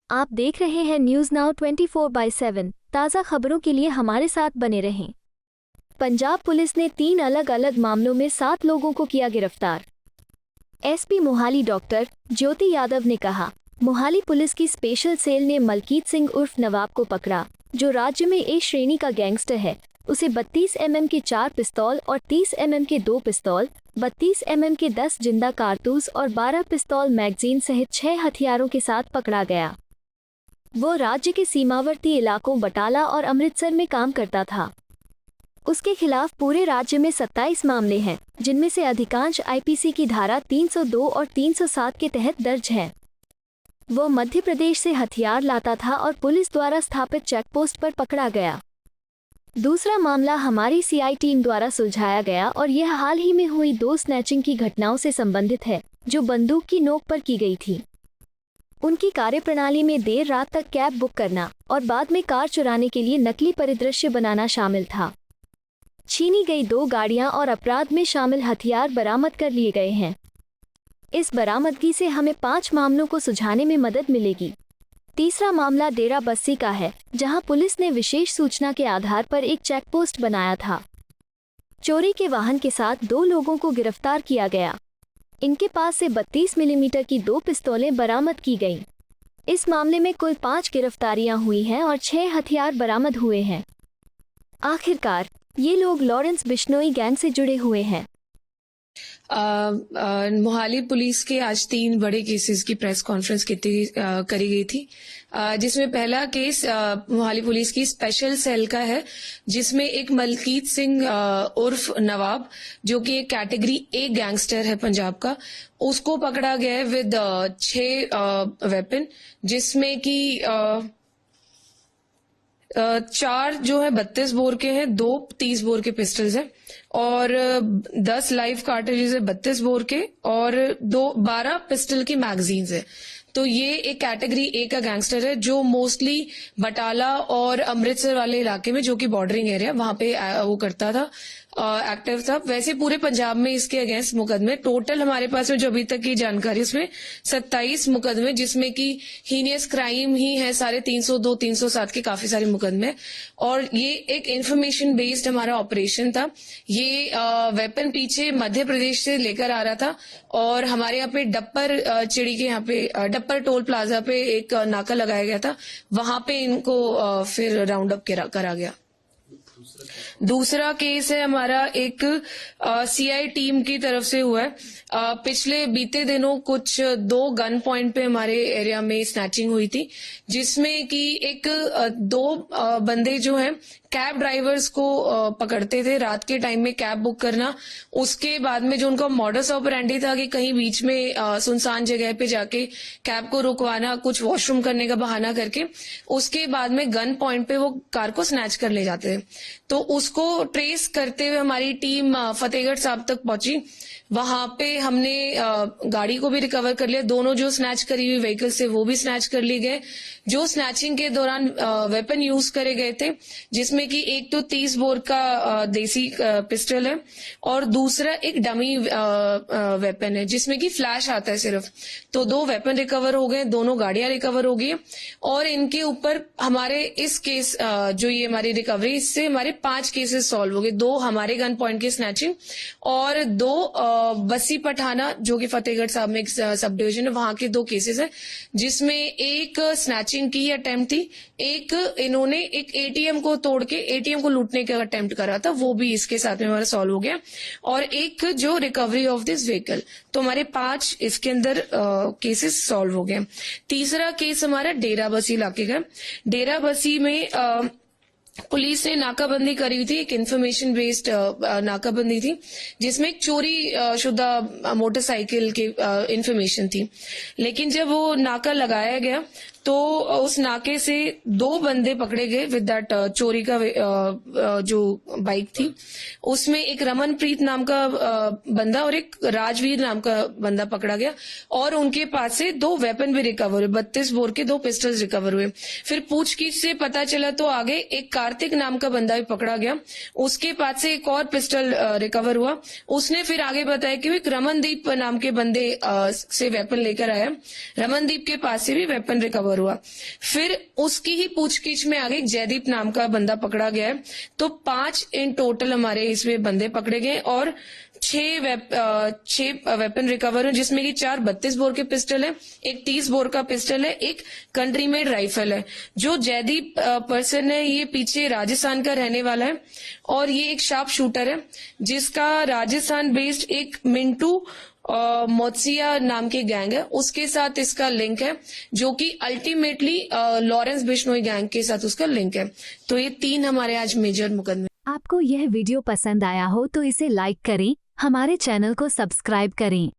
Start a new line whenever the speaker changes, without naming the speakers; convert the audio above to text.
आप देख रहे हैं न्यूज़ नाउ 24/7। ताज़ा खबरों के लिए हमारे साथ बने रहें। पंजाब पुलिस ने 3 अलग अलग मामलों में 7 लोगों को किया गिरफ्तार। एसपी मोहाली डॉक्टर ज्योति यादव ने कहा, मोहाली पुलिस की स्पेशल सेल ने मलकीत सिंह उर्फ नवाब को पकड़ा, जो राज्य में ए श्रेणी का गैंगस्टर है। उसे 32 mm के 4 पिस्तौल और 30 mm के 2 पिस्तौल, 32 mm के 10 जिंदा कारतूस और 12 पिस्तौल मैगजीन सहित 6 हथियारों के साथ पकड़ा गया। वो राज्य के सीमावर्ती इलाकों बटाला और अमृतसर में काम करता था। उसके खिलाफ पूरे राज्य में 27 मामले हैं, जिनमें से अधिकांश आईपीसी की धारा 302 और 307 के तहत दर्ज हैं। वो मध्य प्रदेश से हथियार लाता था और पुलिस द्वारा स्थापित चेकपोस्ट पर पकड़ा गया। दूसरा मामला हमारी सीआई टीम द्वारा सुलझाया गया और यह हाल ही में हुई 2 स्नैचिंग की घटनाओं से संबंधित है, जो बंदूक की नोक पर की गई थी। उनकी कार्यप्रणाली में देर रात तक कैब बुक करना और बाद में कार चुराने के लिए नकली परिदृश्य बनाना शामिल था। छीनी गई 2 गाड़ियां और अपराध में शामिल हथियार बरामद कर लिए गए हैं। इस बरामदगी से हमें 5 मामलों को सुलझाने में मदद मिलेगी। तीसरा मामला डेरा बस्सी का है, जहां पुलिस ने विशेष सूचना के आधार पर एक चेकपोस्ट बनाया था। चोरी के वाहन के साथ 2 लोगों को गिरफ्तार किया गया। इनके पास से 32 मिलीमीटर की 2 पिस्तौलें बरामद की गईं। इस मामले में कुल 5 गिरफ्तारियां हुई हैं और 6 हथियार बरामद हुए हैं। आखिरकार ये लोग लॉरेंस बिश्नोई गैंग से जुड़े हुए हैं।
मोहाली पुलिस के आज 3 बड़े केसेस की प्रेस कॉन्फ्रेंस करी गई थी, जिसमें पहला केस मोहाली पुलिस की स्पेशल सेल का है, जिसमें एक मलकीत सिंह उर्फ नवाब, जो कि एक कैटेगरी ए गैंगस्टर है पंजाब का, उसको पकड़ा गया है विद 6 वेपन, जिसमें कि 4 जो है 32 बोर के हैं, 2 30 बोर के पिस्टल्स हैं और 10 लाइव कार्ट्रिजेज है 32 बोर के और 12 पिस्टल की मैगजीन्स है। तो ये एक कैटेगरी ए का गैंगस्टर है, जो मोस्टली बटाला और अमृतसर वाले इलाके में, जो कि बॉर्डरिंग एरिया, वहां पे वो करता था, एक्टिव था। वैसे पूरे पंजाब में इसके अगेंस्ट मुकदमे टोटल हमारे पास में जो अभी तक की जानकारी, उसमें 27 मुकदमे, जिसमें कि हीनियस क्राइम ही है सारे 302 307 के काफी सारे मुकदमे। और ये एक इंफॉर्मेशन बेस्ड हमारा ऑपरेशन था। ये वेपन पीछे मध्य प्रदेश से लेकर आ रहा था और हमारे यहाँ पे डप्पर चिड़ी के यहाँ पे डप्पर टोल प्लाजा पे एक नाका लगाया गया था, वहां पे इनको फिर राउंड अप करा गया। दूसरा केस है हमारा एक सीआई टीम की तरफ से हुआ है। पिछले बीते दिनों कुछ 2 गन पॉइंट पे हमारे एरिया में स्नैचिंग हुई थी, जिसमें कि 2 बंदे जो हैं कैब ड्राइवर्स को पकड़ते थे, रात के टाइम में कैब बुक करना। उसके बाद में जो उनका मॉडस ऑपरेंडी था कि कहीं बीच में सुनसान जगह पे जाके कैब को रुकवाना, कुछ वॉशरूम करने का बहाना करके, उसके बाद में गन पॉइंट पे वो कार को स्नैच कर ले जाते थे। तो उसको ट्रेस करते हुए हमारी टीम फतेहगढ़ साहब तक पहुंची। वहां पे हमने गाड़ी को भी रिकवर कर लिया, दोनों जो स्नैच करी हुई व्हीकल से वो भी स्नैच कर लिए गए। जो स्नैचिंग के दौरान वेपन यूज करे गए थे, जिसमें कि एक तो 30 बोर का देसी पिस्टल है और दूसरा एक डमी वेपन है, जिसमें कि फ्लैश आता है सिर्फ। तो 2 वेपन रिकवर हो गए, दोनों गाड़ियां रिकवर हो गई और इनके ऊपर हमारे इस केस जो ये हमारी रिकवरी, इससे हमारे 5 केसेस सॉल्व हो गए। 2 हमारे गन पॉइंट की स्नैचिंग और 2 बस्सी पठाना, जो कि फतेहगढ़ साहब में एक सब डिवीजन है, वहां के 2 केसेस हैं, जिसमें एक स्नैचिंग की अटेम्प्ट थी, एक इन्होंने एक एटीएम को तोड़ के एटीएम को लूटने का अटेम्प्ट करा था, वो भी इसके साथ में हमारा सॉल्व हो गया, और एक जो रिकवरी ऑफ दिस व्हीकल। तो हमारे 5 इसके अंदर केसेस सॉल्व हो गए। तीसरा केस हमारा डेरा बस्सी इलाके का। डेरा बस्सी में पुलिस ने नाकाबंदी करी थी, एक इन्फॉर्मेशन बेस्ड नाकाबंदी थी, जिसमें एक चोरी शुदा मोटरसाइकिल की इन्फॉर्मेशन थी। लेकिन जब वो नाका लगाया गया तो उस नाके से 2 बंदे पकड़े गए विद दैट चोरी का जो बाइक थी। उसमें एक रमनप्रीत नाम का बंदा और एक राजवीर नाम का बंदा पकड़ा गया और उनके पास से 2 वेपन भी रिकवर हुए, 32 बोर के 2 पिस्टल्स रिकवर हुए। फिर पूछगिछ से पता चला तो आगे एक कार्तिक नाम का बंदा भी पकड़ा गया, उसके पास से एक और पिस्टल रिकवर हुआ। उसने फिर आगे बताया कि वो एक रमनदीप नाम के बंदे से वेपन लेकर आया, रमनदीप के पास से भी वेपन रिकवर रिकवर हुआ। फिर उसकी ही पूछगिछ में आगे जयदीप नाम का बंदा पकड़ा गया है। तो 5 इन टोटल हमारे इसमें बंदे पकड़े गए और 6 वेपन रिकवर है, जिसमें कि 4 32 बोर के पिस्टल है, एक 30 बोर का पिस्टल है, एक कंट्री मेड राइफल है। जो जयदीप पर्सन है ये पीछे राजस्थान का रहने वाला है और ये एक शार्प शूटर है, जिसका राजस्थान बेस्ड एक मिंटू मोत्सिया नाम की गैंग है उसके साथ इसका लिंक है, जो कि अल्टीमेटली लॉरेंस बिश्नोई गैंग के साथ उसका लिंक है। तो ये 3 हमारे आज मेजर मुकदमे।
आपको यह वीडियो पसंद आया हो तो इसे लाइक करें, हमारे चैनल को सब्सक्राइब करें।